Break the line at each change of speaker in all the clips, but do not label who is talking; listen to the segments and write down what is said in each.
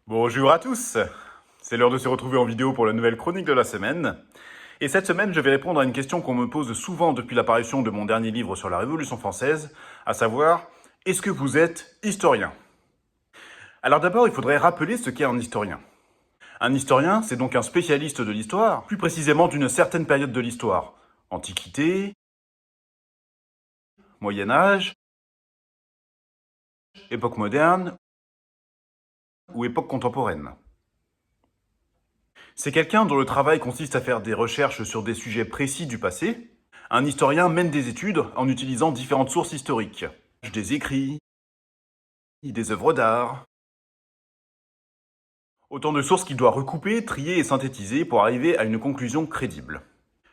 Bonjour à tous, c'est l'heure de se retrouver en vidéo pour la nouvelle chronique de la semaine. Et cette semaine, je vais répondre à une question qu'on me pose souvent depuis l'apparition de mon dernier livre sur la Révolution française, à savoir, est-ce que vous êtes historien? Alors d'abord, il faudrait rappeler ce qu'est un historien. Un historien, c'est donc un spécialiste de l'histoire, plus précisément d'une certaine période de l'histoire. Antiquité, Moyen-Âge, époque moderne ou époque contemporaine. C'est quelqu'un dont le travail consiste à faire des recherches sur des sujets précis du passé. Un historien mène des études en utilisant différentes sources historiques. Des écrits, des œuvres d'art. Autant de sources qu'il doit recouper, trier et synthétiser pour arriver à une conclusion crédible.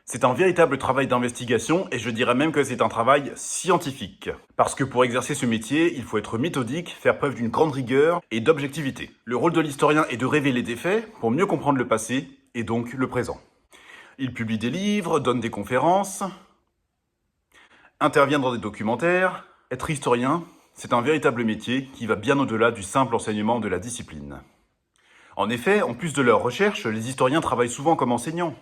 C'est un véritable travail d'investigation et je dirais même que c'est un travail scientifique. Parce que pour exercer ce métier, il faut être méthodique, faire preuve d'une grande rigueur et d'objectivité. Le rôle de l'historien est de révéler des faits pour mieux comprendre le passé et donc le présent. Il publie des livres, donne des conférences, intervient dans des documentaires. Être historien, c'est un véritable métier qui va bien au-delà du simple enseignement de la discipline. En effet, en plus de leurs recherches, les historiens travaillent souvent comme enseignants.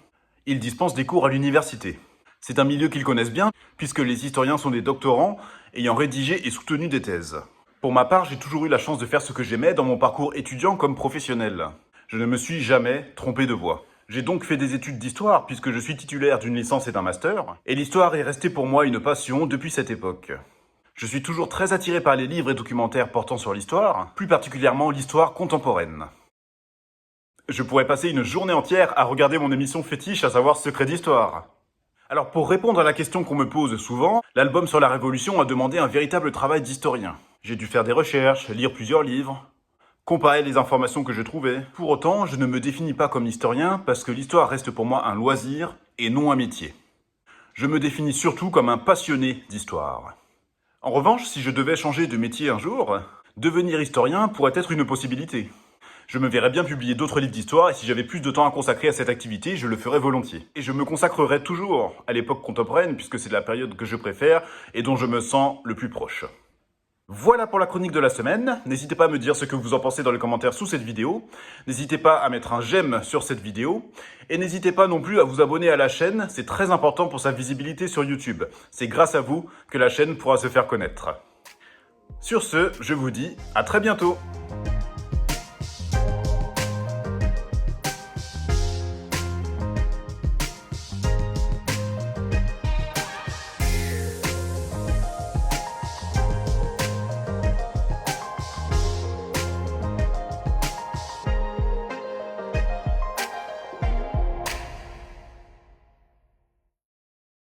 Ils dispensent des cours à l'université. C'est un milieu qu'ils connaissent bien, puisque les historiens sont des doctorants ayant rédigé et soutenu des thèses. Pour ma part, j'ai toujours eu la chance de faire ce que j'aimais dans mon parcours étudiant comme professionnel. Je ne me suis jamais trompé de voie. J'ai donc fait des études d'histoire, puisque je suis titulaire d'une licence et d'un master, et l'histoire est restée pour moi une passion depuis cette époque. Je suis toujours très attiré par les livres et documentaires portant sur l'histoire, plus particulièrement l'histoire contemporaine. Je pourrais passer une journée entière à regarder mon émission fétiche, à savoir Secret d'Histoire. Alors pour répondre à la question qu'on me pose souvent, l'album sur la Révolution a demandé un véritable travail d'historien. J'ai dû faire des recherches, lire plusieurs livres, comparer les informations que je trouvais. Pour autant, je ne me définis pas comme historien parce que l'histoire reste pour moi un loisir et non un métier. Je me définis surtout comme un passionné d'histoire. En revanche, si je devais changer de métier un jour, devenir historien pourrait être une possibilité. Je me verrais bien publier d'autres livres d'histoire et si j'avais plus de temps à consacrer à cette activité, je le ferais volontiers. Et je me consacrerais toujours à l'époque contemporaine puisque c'est la période que je préfère et dont je me sens le plus proche. Voilà pour la chronique de la semaine. N'hésitez pas à me dire ce que vous en pensez dans les commentaires sous cette vidéo. N'hésitez pas à mettre un j'aime sur cette vidéo. Et n'hésitez pas non plus à vous abonner à la chaîne, c'est très important pour sa visibilité sur YouTube. C'est grâce à vous que la chaîne pourra se faire connaître. Sur ce, je vous dis à très bientôt.